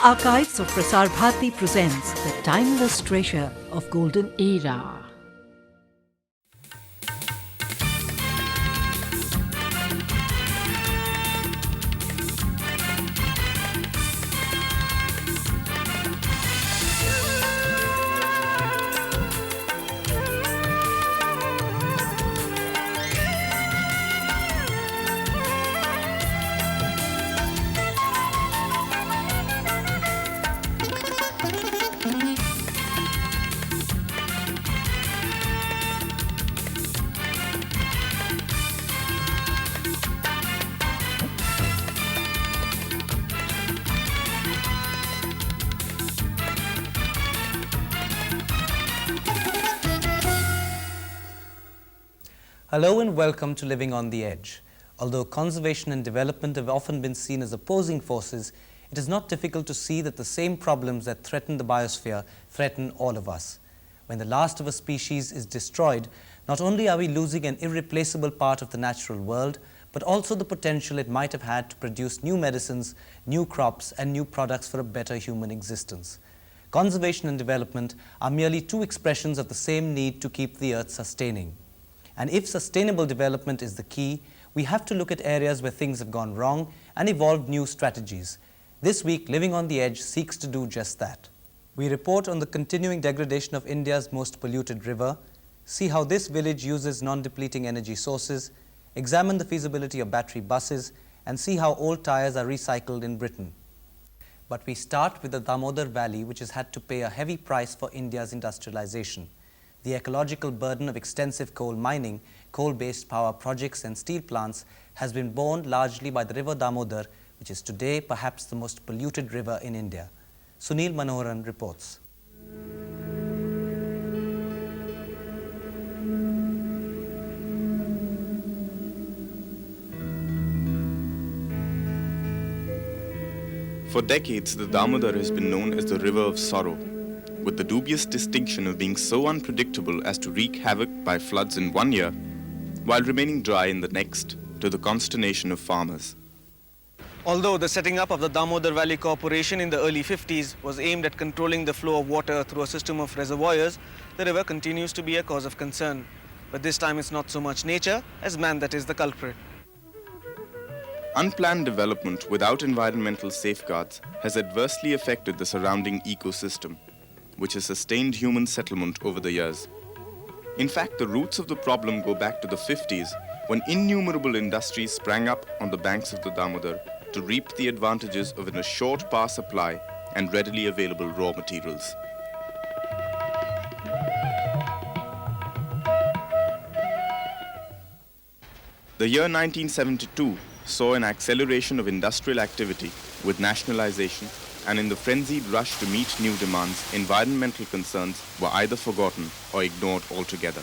Archives of Prasar Bharati presents the timeless treasure of golden era. Hello and welcome to Living on the Edge. Although conservation and development have often been seen as opposing forces, it is not difficult to see that the same problems that threaten the biosphere threaten all of us. When the last of a species is destroyed, not only are we losing an irreplaceable part of the natural world, but also the potential it might have had to produce new medicines, new crops, and new products for a better human existence. Conservation and development are merely two expressions of the same need to keep the Earth sustaining. And if sustainable development is the key, we have to look at areas where things have gone wrong and evolve new strategies. This week, Living on the Edge seeks to do just that. We report on the continuing degradation of India's most polluted river, see how this village uses non-depleting energy sources, examine the feasibility of battery buses, and see how old tyres are recycled in Britain. But we start with the Damodar Valley, which has had to pay a heavy price for India's industrialization. The ecological burden of extensive coal mining, coal-based power projects and steel plants has been borne largely by the river Damodar, which is today perhaps the most polluted river in India. Sunil Manoharan reports. For decades, the Damodar has been known as the River of Sorrow, with the dubious distinction of being so unpredictable as to wreak havoc by floods in one year, while remaining dry in the next, to the consternation of farmers. Although the setting up of the Damodar Valley Corporation in the early 50s was aimed at controlling the flow of water through a system of reservoirs, the river continues to be a cause of concern. But this time it's not so much nature as man that is the culprit. Unplanned development without environmental safeguards has adversely affected the surrounding ecosystem, which has sustained human settlement over the years. In fact, the roots of the problem go back to the 50s, when innumerable industries sprang up on the banks of the Damodar to reap the advantages of an assured power supply and readily available raw materials. The year 1972 saw an acceleration of industrial activity with nationalization, and in the frenzied rush to meet new demands, environmental concerns were either forgotten or ignored altogether.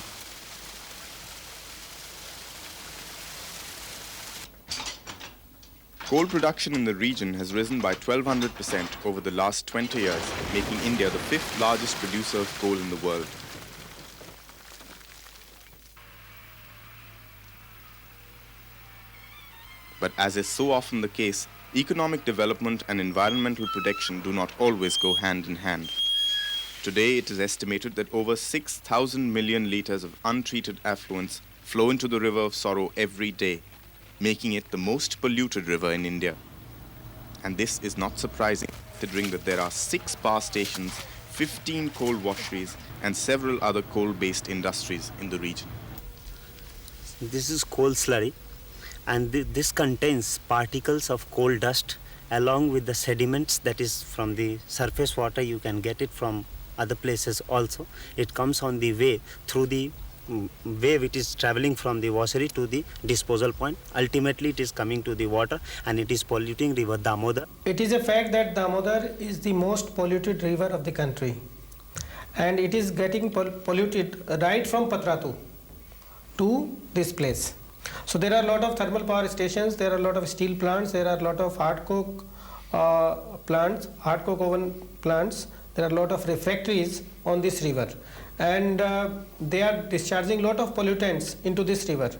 Coal production in the region has risen by 1,200% over the last 20 years, making India the fifth largest producer of coal in the world. But as is so often the case, economic development and environmental protection do not always go hand in hand. Today, it is estimated that over 6,000 million litres of untreated effluents flow into the River of Sorrow every day, making it the most polluted river in India. And this is not surprising, considering that there are 6 power stations, 15 coal washeries, and several other coal-based industries in the region. This is coal slurry, and this contains particles of coal dust along with the sediments that is from the surface water. You can get it from other places also. It comes on the way through the wave. It is traveling from the washery to the disposal point. Ultimately it is coming to the water and it is polluting river Damodar. It is a fact that Damodar is the most polluted river of the country, and it is getting polluted right from Patratu to this place. So there are a lot of thermal power stations, there are a lot of steel plants, there are a lot of hard coke plants, hard coke oven plants, there are a lot of refractories on this river, and they are discharging a lot of pollutants into this river.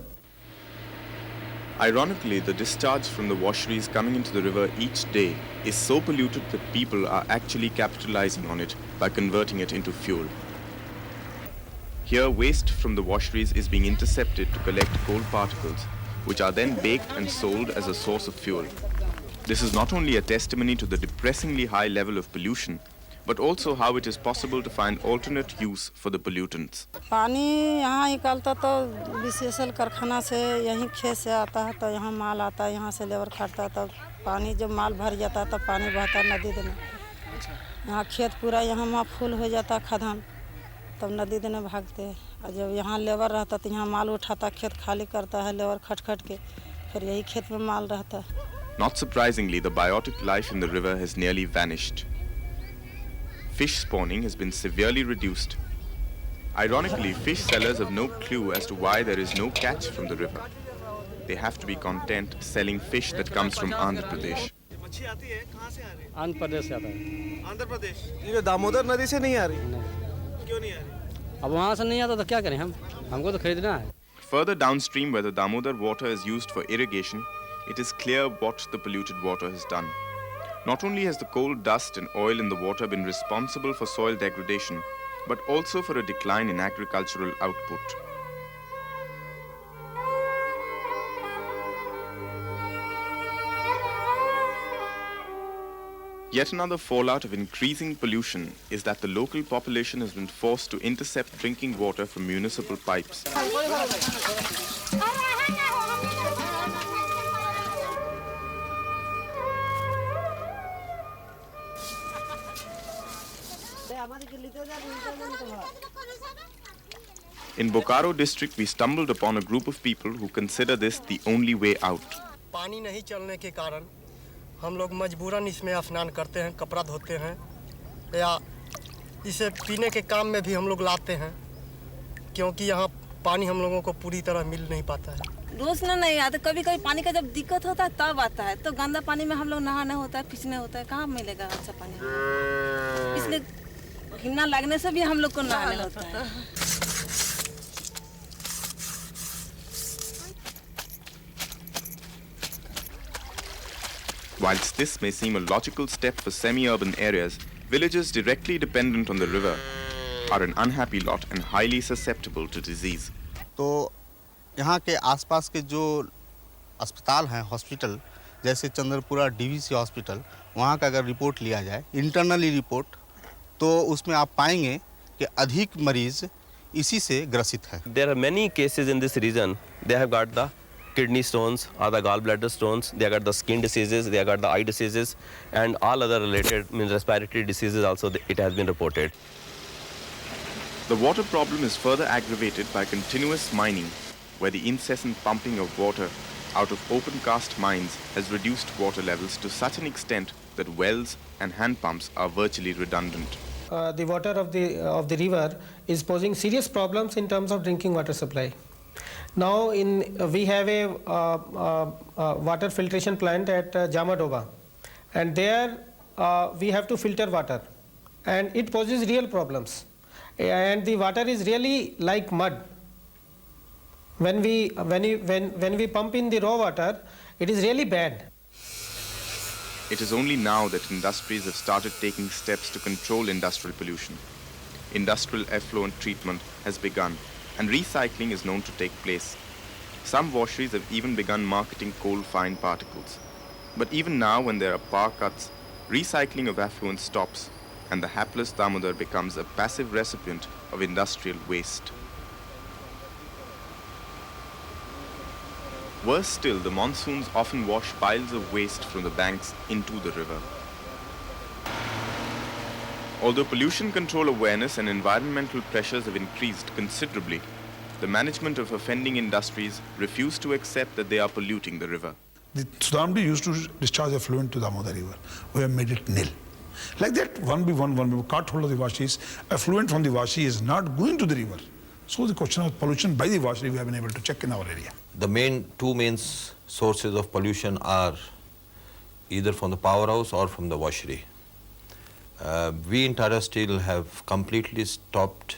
Ironically, the discharge from the washeries coming into the river each day is so polluted that people are actually capitalizing on it by converting it into fuel. Here, waste from the washeries is being intercepted to collect coal particles, which are then baked and sold as a source of fuel. This is not only a testimony to the depressingly high level of pollution, but also how it is possible to find alternate use for the pollutants. पानी यहाँ निकलता तो विशेषल कारखाना से यहीं खेत से आता है तो यहाँ माल आता है यहाँ से लेबर काटता है तब पानी जब माल भर जाता है तब पानी बहता है नदी देने यहाँ खेत पूरा यहाँ वहाँ फुल हो जाता खदान तब नदी देने भागते हैं और जब यहाँ लेबर रहता तो यहाँ माल उठाता खेत खाली करता है लेबर खट खट के फिर यही खेत में माल रहता है. Not surprisingly, the biotic life in the river has nearly vanished. Fish spawning has been severely reduced. Ironically, fish sellers have no clue as to why there is no catch from the river. They have to be content selling fish that comes from Andhra Pradesh. Andhra Pradesh से आता है. आंध्र प्रदेश ये दामोदर नदी से नहीं आ रही. क्यों नहीं आ रही? अब वहाँ से नहीं आता तो क्या करें हम? हमको तो खरीदना है. Further downstream, where the Damodar water is used for irrigation, it is clear what the polluted water has done. Not only has the coal dust and oil in the water been responsible for soil degradation, but also for a decline in agricultural output. Yet another fallout of increasing pollution is that the local population has been forced to intercept drinking water from municipal pipes. In Bokaro district, we stumbled upon a group of people who consider this the only way out. पानी नहीं चलने के कारण हम लोग मजबूरन इसमें स्नान करते हैं, कपड़ा धोते हैं या इसे पीने के काम में भी हम लोग लाते हैं क्योंकि यहाँ पानी हम लोगों को पूरी तरह मिल नहीं पाता है. रोज नहीं आता, कभी कभी पानी का जब दिक्कत होता है तब आता है. तो गंदा पानी में हम लोग नहाना होता है, खींचना होता है, कहाँ मिलेगा अच्छा पानी. इसलिए घिन्ना लगने से भी हम लोग को नहाना होता है. Whilst this may seem a logical step for semi-urban areas, villages directly dependent on the river are an unhappy lot and highly susceptible to disease. तो यहाँ के आसपास के जो अस्पताल हैं, हॉस्पिटल, जैसे चंद्रपुरा डीवीसी हॉस्पिटल, वहाँ का अगर रिपोर्ट लिया जाए, इंटरनली रिपोर्ट, तो उसमें आप पाएंगे कि अधिक मरीज इसी से ग्रसित है. There are many cases in this region. They have got the kidney stones or the gallbladder stones, they have got the skin diseases, they have got the eye diseases, and all other related respiratory diseases also it has been reported. The water problem is further aggravated by continuous mining, where the incessant pumping of water out of open cast mines has reduced water levels to such an extent that wells and hand pumps are virtually redundant. The water of the river is posing serious problems in terms of drinking water supply. Now we have a water filtration plant at Jamadoba, and there we have to filter water, and it poses real problems, and the water is really like mud. When we pump in the raw water, it is really bad. It is only now that industries have started taking steps to control industrial pollution. Industrial effluent treatment has begun, and recycling is known to take place. Some washeries have even begun marketing coal fine particles. But even now, when there are power cuts, recycling of affluent stops, and the hapless Damodar becomes a passive recipient of industrial waste. Worse still, the monsoons often wash piles of waste from the banks into the river. Although pollution control awareness and environmental pressures have increased considerably, the management of offending industries refuse to accept that they are polluting the river. The Sudamdi used to discharge effluent to Damodar River. We have made it nil. Like that, one by one, cart hold of the washis, effluent from the washi is not going to the river. So the question of pollution by the washery we have been able to check in our area. The two main sources of pollution are either from the powerhouse or from the washery. We in Tyres still have completely stopped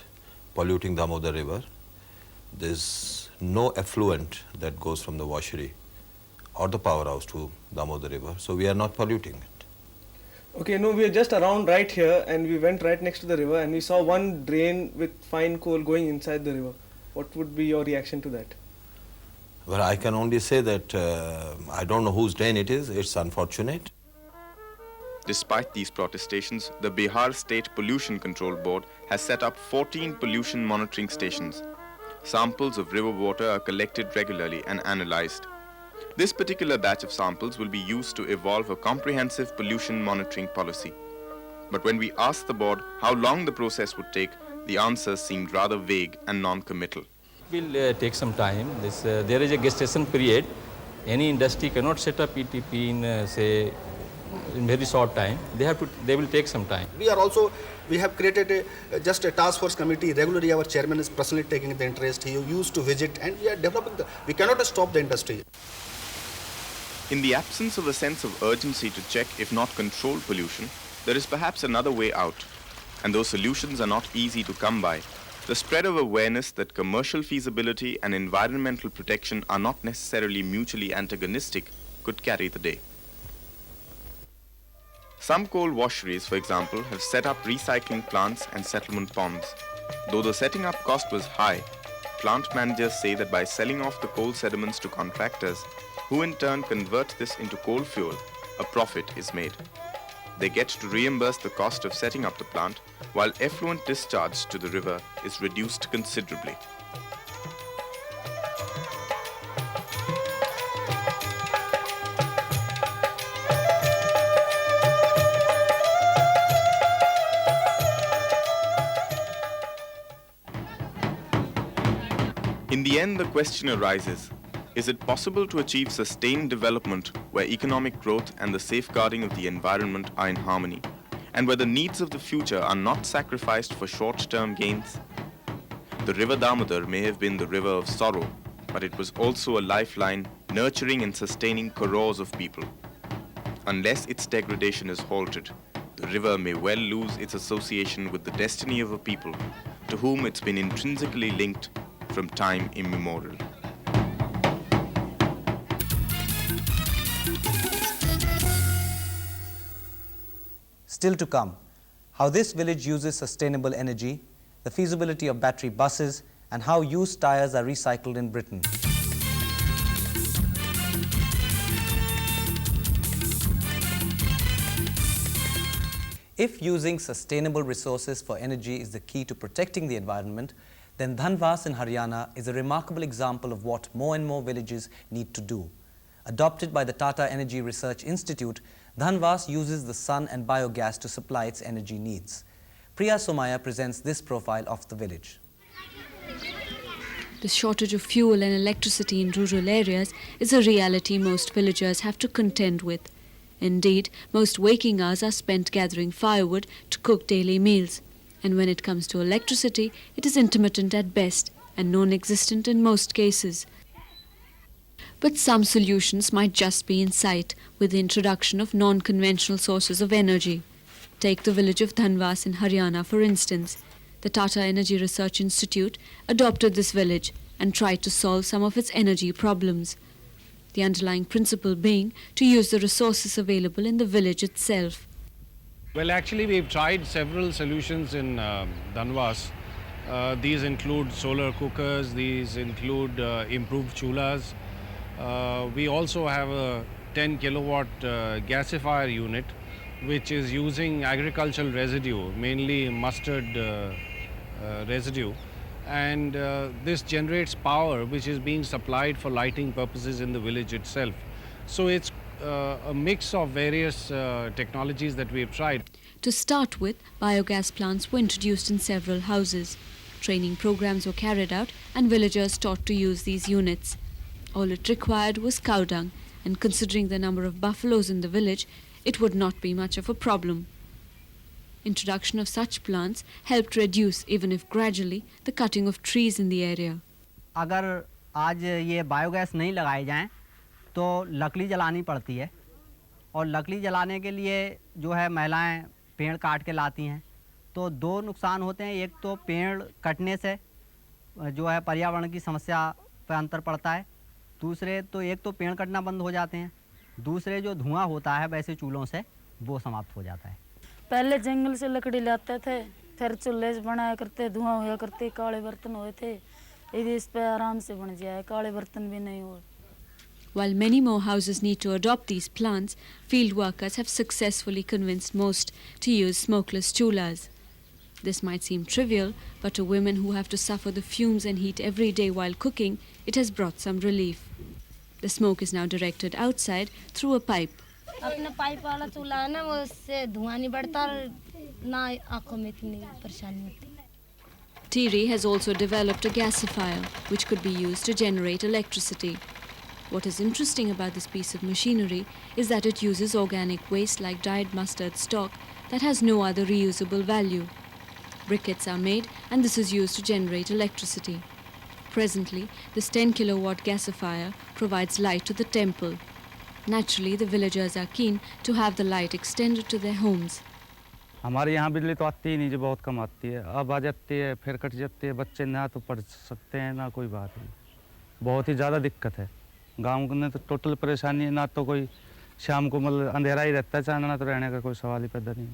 polluting Damodar River. There's no effluent that goes from the washery or the powerhouse to Damodar River, so we are not polluting it. Okay, no, we are just around right here and we went right next to the river and we saw one drain with fine coal going inside the river. What would be your reaction to that? Well, I can only say that I don't know whose drain it is. It's unfortunate. Despite these protestations, the Bihar State Pollution Control Board has set up 14 pollution monitoring stations. Samples of river water are collected regularly and analyzed. This particular batch of samples will be used to evolve a comprehensive pollution monitoring policy. But when we asked the board how long the process would take, the answers seemed rather vague and non-committal. It will take some time. There is a gestation period. Any industry cannot set up ETP in, say, in very short time. They will take some time. We have created just a task force committee. Regularly our chairman is personally taking the interest. He used to visit and we are developing we cannot stop the industry. In the absence of a sense of urgency to check, if not control pollution, there is perhaps another way out. And those solutions are not easy to come by. The spread of awareness that commercial feasibility and environmental protection are not necessarily mutually antagonistic could carry the day. Some coal washeries, for example, have set up recycling plants and settlement ponds. Though the setting up cost was high, plant managers say that by selling off the coal sediments to contractors, who in turn convert this into coal fuel, a profit is made. They get to reimburse the cost of setting up the plant, while effluent discharge to the river is reduced considerably. In the end, the question arises, is it possible to achieve sustained development where economic growth and the safeguarding of the environment are in harmony, and where the needs of the future are not sacrificed for short-term gains? The river Damodar may have been the river of sorrow, but it was also a lifeline nurturing and sustaining crores of people. Unless its degradation is halted, the river may well lose its association with the destiny of a people to whom it's been intrinsically linked from time immemorial. Still to come, how this village uses sustainable energy, the feasibility of battery buses, and how used tyres are recycled in Britain. If using sustainable resources for energy is the key to protecting the environment, then Dhanvas in Haryana is a remarkable example of what more and more villages need to do. Adopted by the Tata Energy Research Institute, Dhanvas uses the sun and biogas to supply its energy needs. Priya Somaya presents this profile of the village. The shortage of fuel and electricity in rural areas is a reality most villagers have to contend with. Indeed, most waking hours are spent gathering firewood to cook daily meals. And when it comes to electricity, it is intermittent at best and non-existent in most cases. But some solutions might just be in sight with the introduction of non-conventional sources of energy. Take the village of Dhanvas in Haryana, for instance. The Tata Energy Research Institute adopted this village and tried to solve some of its energy problems. The underlying principle being to use the resources available in the village itself. Well, actually, we've tried several solutions in Dhanvas. These include solar cookers, these include improved chulas. We also have a 10 kilowatt gasifier unit, which is using agricultural residue, mainly mustard residue. And this generates power which is being supplied for lighting purposes in the village itself. So it's a mix of various technologies that we have tried. To start with, biogas plants were introduced in several houses. Training programs were carried out and villagers taught to use these units. All it required was cow dung, and considering the number of buffaloes in the village, it would not be much of a problem. Introduction of such plants helped reduce, even if gradually, the cutting of trees in the area. अगर आज ये biogas नहीं लगाए जाएं तो लकड़ी जलानी पड़ती है और लकड़ी जलाने के लिए जो है महिलाएं पेड़ काट के लाती हैं तो दो नुकसान होते हैं। एक तो पेड़ कटने से जो है पर्यावरण की समस्या पर अंतर पड़ता है दूसरे तो एक तो पेड़ कटना बंद हो जाते हैं, दूसरे जो धुआं होता है वैसे चूल्हों से वो समाप्त हो जाता है। पहले जंगल से लकड़ी लाते थे, फिर चूल्हे से बनाया करते, धुआं होया करते, काले बर्तन हुए थे। यदि इस पे आराम से बन जाए, काले बर्तन भी नहीं हुए। While many more houses need to adopt these plants, field workers have successfully convinced most to use smokeless chulhas. This might seem trivial, but to women who have to suffer the fumes and heat every day while cooking, it has brought some relief. The smoke is now directed outside through a pipe. अपना pipe वाला चूल्हा है ना, वो उससे धुआं नहीं बढ़ता और ना आँखों में इतनी परेशानी होती। Tyres has also developed a gasifier, which could be used to generate electricity. What is interesting about this piece of machinery is that it uses organic waste like dried mustard stalk that has no other reusable value. Briquettes are made and this is used to generate electricity. Presently, this 10 kilowatt gasifier provides light to the temple. Naturally, the villagers are keen to have the light extended to their homes. हमारे यहाँ बिजली तो आती ही नहीं, जो बहुत कम आती है। अब आ जाती है, फिर कट जाती है। बच्चे ना तो पढ़ सकते हैं ना कोई बात है। बहुत ही ज़्यादा दिक्कत है। गांव में तो टोटल परेशानी है, ना तो कोई शाम को मतलब अंधेरा ही रहता है, चाहना तो रहने का कोई सवाल ही पैदा नहीं।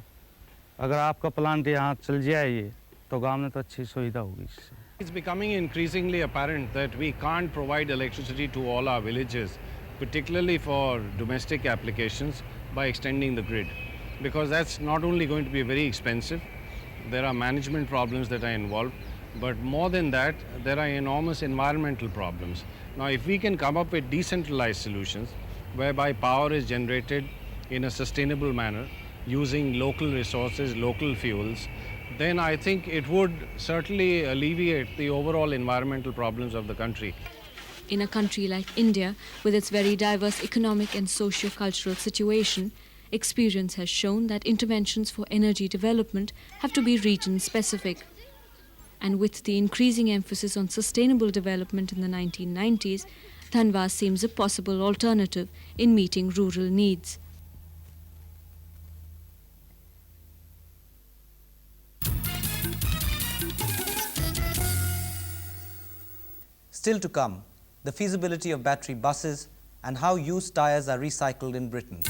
अगर आपका प्लांट यहाँ चल जाए ये, तो गांव में तो अच्छी सुविधा होगी इससे। It's becoming increasingly apparent that we can't provide electricity to all our villages, particularly for domestic applications, by extending the grid. Because that's not only going to be very expensive, there are management problems that are involved, but more than that, there are enormous environmental problems. Now, if we can come up with decentralized solutions, whereby power is generated in a sustainable manner, using local resources, local fuels, then I think it would certainly alleviate the overall environmental problems of the country. In a country like India, with its very diverse economic and socio-cultural situation, experience has shown that interventions for energy development have to be region-specific. And with the increasing emphasis on sustainable development in the 1990s, Dhanvas seems a possible alternative in meeting rural needs. Still to come, the feasibility of battery buses and how used tyres are recycled in Britain.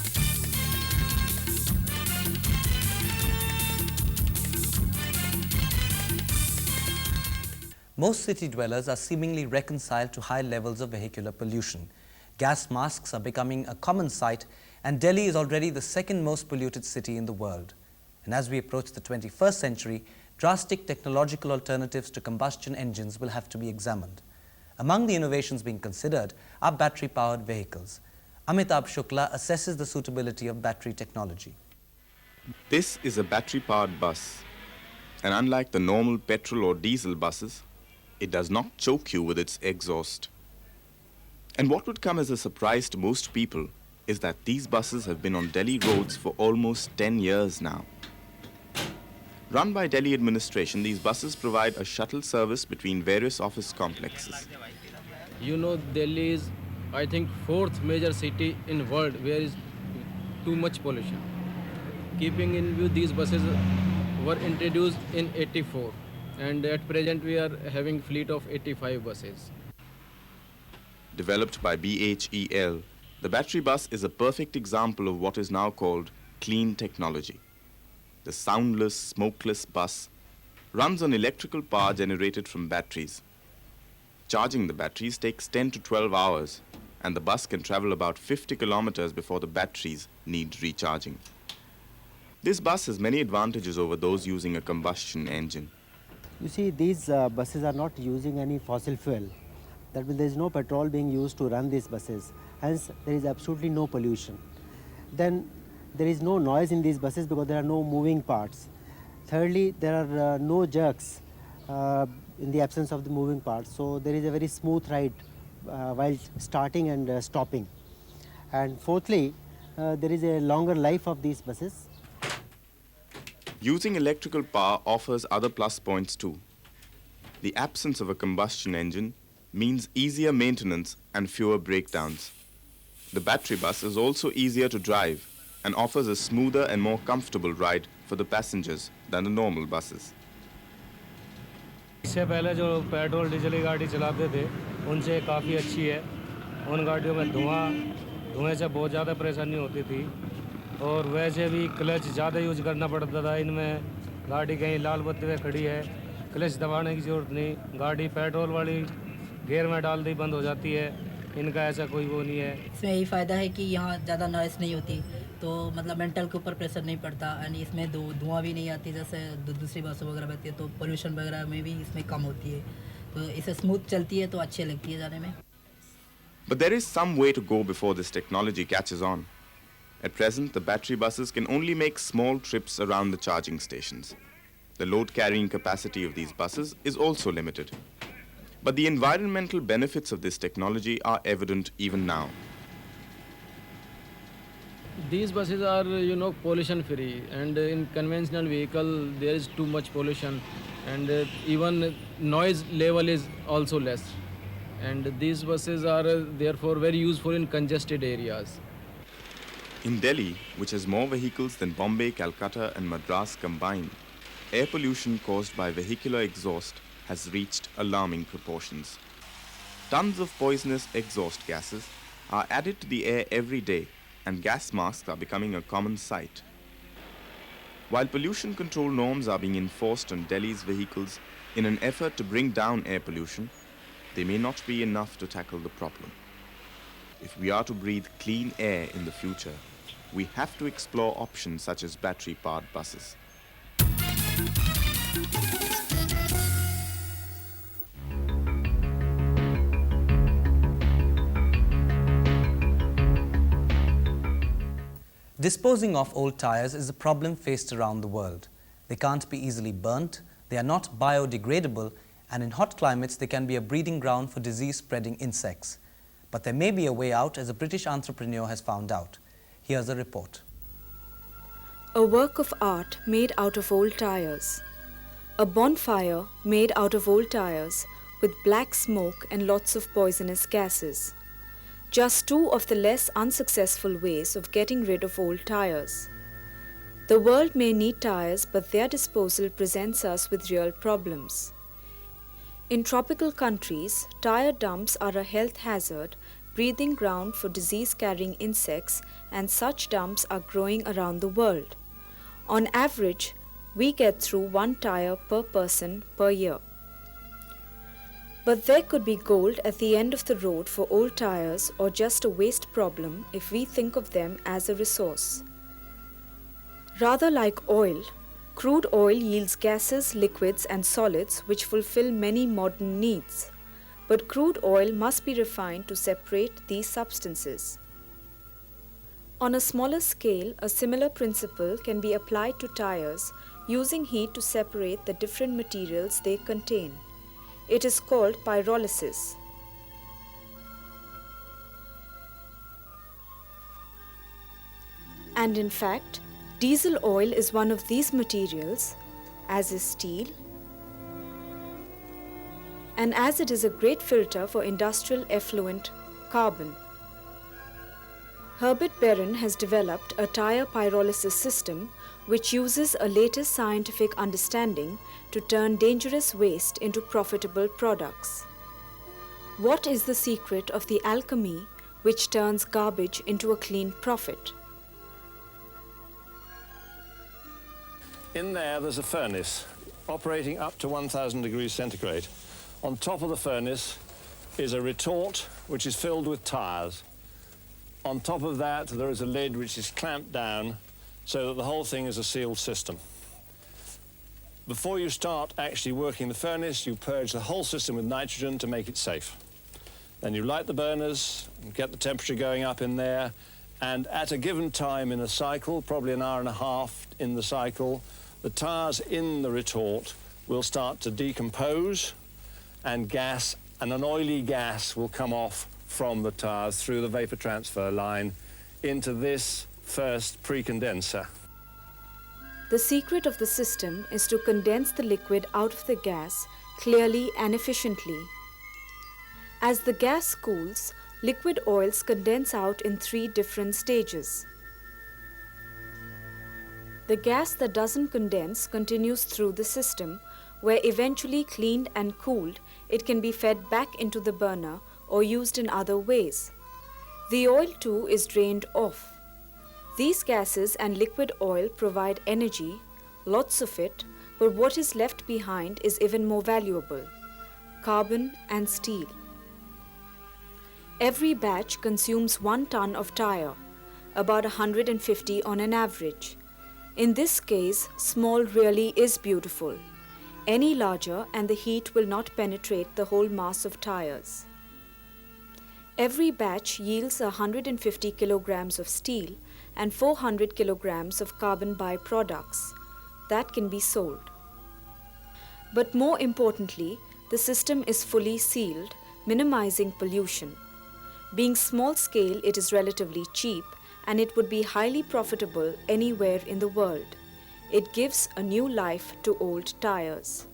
Most city dwellers are seemingly reconciled to high levels of vehicular pollution. Gas masks are becoming a common sight, and Delhi is already the second most polluted city in the world. And as we approach the 21st century, drastic technological alternatives to combustion engines will have to be examined. Among the innovations being considered are battery-powered vehicles. Amitabh Shukla assesses the suitability of battery technology. This is a battery-powered bus, and unlike the normal petrol or diesel buses, it does not choke you with its exhaust. And what would come as a surprise to most people is that these buses have been on Delhi roads for almost 10 years now. Run by Delhi administration, these buses provide a shuttle service between various office complexes. You know, Delhi is, I think, 4th major city in world where is too much pollution. Keeping in view, these buses were introduced in '84, and at present we are having fleet of 85 buses. Developed by BHEL, the battery bus is a perfect example of what is now called clean technology. The soundless, smokeless bus runs on electrical power generated from batteries. Charging the batteries takes 10 to 12 hours, and the bus can travel about 50 kilometers before the batteries need recharging. This bus has many advantages over those using a combustion engine. You see, these buses are not using any fossil fuel. That means there is no petrol being used to run these buses. Hence, there is absolutely no pollution. Then, there is no noise in these buses because there are no moving parts. Thirdly, there are no jerks in the absence of the moving parts. So, there is a very smooth ride while starting and stopping. And fourthly, there is a longer life of these buses. Using electrical power offers other plus points too. The absence of a combustion engine means easier maintenance and fewer breakdowns. The battery bus is also easier to drive and offers a smoother and more comfortable ride for the passengers than the normal buses. इससे पहले जो petrol diesel की गाड़ी चलाते थे उनसे काफ़ी अच्छी है उन गाड़ियों में धुएं से बहुत ज़्यादा परेशानी होती थी और वैसे भी क्लच ज़्यादा यूज करना पड़ता था। इनमें गाड़ी कहीं लाल बत्ती पे खड़ी है, क्लच दबाने की ज़रूरत नहीं, गाड़ी पेट्रोल वाली गियर में डाल दी बंद हो जाती है। इनका ऐसा कोई वो नहीं है। इसमें यही फ़ायदा है कि यहाँ ज़्यादा नॉइस नहीं होती, तो मतलब मेंटल के ऊपर प्रेशर नहीं पड़ता, एंड इसमें धुआं भी नहीं आती जैसे दूसरी बसों वगैरह रहती है, तो पोल्यूशन वगैरह में भी इसमें कम होती है, तो इसे स्मूथ चलती है तो अच्छी लगती है जाने में। But there is some way to go before this technology catches on. At present, the battery buses can only make small trips around the charging stations. The load-carrying capacity of these buses is also limited. But the environmental benefits of this technology are evident even now. These buses are, pollution-free, and in conventional vehicle there is too much pollution, and even noise level is also less. And these buses are therefore very useful in congested areas. In Delhi, which has more vehicles than Bombay, Calcutta and Madras combined, air pollution caused by vehicular exhaust has reached alarming proportions. Tons of poisonous exhaust gases are added to the air every day, and gas masks are becoming a common sight. While pollution control norms are being enforced on Delhi's vehicles in an effort to bring down air pollution, they may not be enough to tackle the problem. If we are to breathe clean air in the future, we have to explore options such as battery-powered buses. Disposing of old tires is a problem faced around the world. They can't be easily burnt, they are not biodegradable, and in hot climates they can be a breeding ground for disease-spreading insects. But there may be a way out, as a British entrepreneur has found out. Here's a report. A work of art made out of old tires. A bonfire made out of old tires with black smoke and lots of poisonous gases. Just two of the less unsuccessful ways of getting rid of old tires. The world may need tires, but their disposal presents us with real problems. In tropical countries, tire dumps are a health hazard, breeding ground for disease-carrying insects, and such dumps are growing around the world. On average, we get through one tire per person per year. But there could be gold at the end of the road for old tires, or just a waste problem if we think of them as a resource. Rather like oil, crude oil yields gases, liquids and solids which fulfill many modern needs. But crude oil must be refined to separate these substances. On a smaller scale, a similar principle can be applied to tires, using heat to separate the different materials they contain. It is called pyrolysis. And in fact, diesel oil is one of these materials, as is steel, and as it is a great filter for industrial effluent carbon. Herbert Beran has developed a tire pyrolysis system which uses a latest scientific understanding to turn dangerous waste into profitable products. What is the secret of the alchemy which turns garbage into a clean profit? In there's a furnace operating up to 1000 degrees centigrade. On top of the furnace is a retort which is filled with tires. On top of that there is a lid which is clamped down so that the whole thing is a sealed system. Before you start actually working the furnace, you purge the whole system with nitrogen to make it safe. Then you light the burners, get the temperature going up in there, and at a given time in a cycle, probably an hour and a half in the cycle, the tires in the retort will start to decompose, and gas, and an oily gas will come off from the tires through the vapor transfer line into this first pre-condenser. The secret of the system is to condense the liquid out of the gas clearly and efficiently. As the gas cools, liquid oils condense out in 3 different stages. The gas that doesn't condense continues through the system, where eventually cleaned and cooled, it can be fed back into the burner or used in other ways. The oil too is drained off. These gases and liquid oil provide energy, lots of it, but what is left behind is even more valuable: carbon and steel. Every batch consumes 1 ton of tire, about 150 on an average. In this case, small really is beautiful. Any larger and the heat will not penetrate the whole mass of tires. Every batch yields 150 kilograms of steel and 400 kilograms of carbon byproducts that can be sold. But more importantly, the system is fully sealed, minimizing pollution. Being small scale, it is relatively cheap and it would be highly profitable anywhere in the world. It gives a new life to old tires.